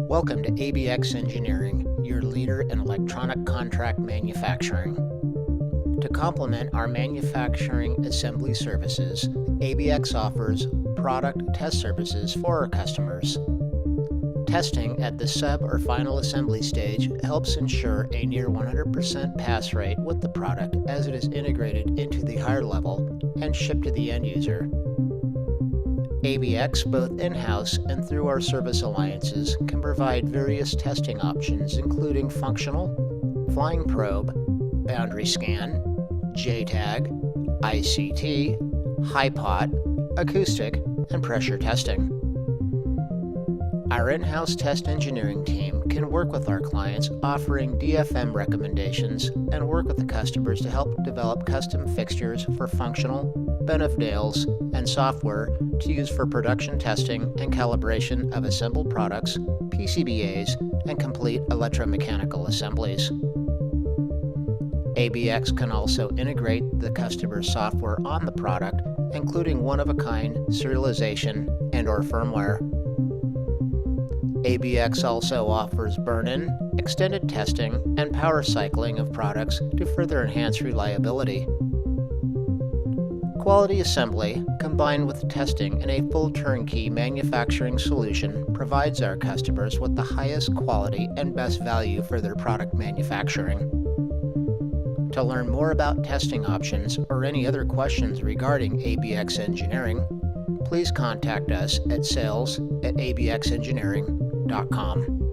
Welcome to ABX Engineering, your leader in electronic contract manufacturing. To complement our manufacturing assembly services, ABX offers product test services for our customers. Testing at the sub or final assembly stage helps ensure a near 100% pass rate with the product as it is integrated into the higher level and shipped to the end user. ABX, both in-house and through our service alliances, can provide various testing options including functional, flying probe, boundary scan, JTAG, ICT, high-pot, acoustic, and pressure testing. Our in-house test engineering team can work with our clients offering DFM recommendations and work with the customers to help develop custom fixtures for functional, bill of ladles, and software to use for production testing and calibration of assembled products, PCBAs, and complete electromechanical assemblies. ABX can also integrate the customer's software on the product, including one-of-a-kind serialization and/or firmware. ABX also offers burn-in, extended testing, and power cycling of products to further enhance reliability. Quality assembly, combined with testing in a full turnkey manufacturing solution, provides our customers with the highest quality and best value for their product manufacturing. To learn more about testing options or any other questions regarding ABX Engineering, please contact us at sales@abxengineering.com.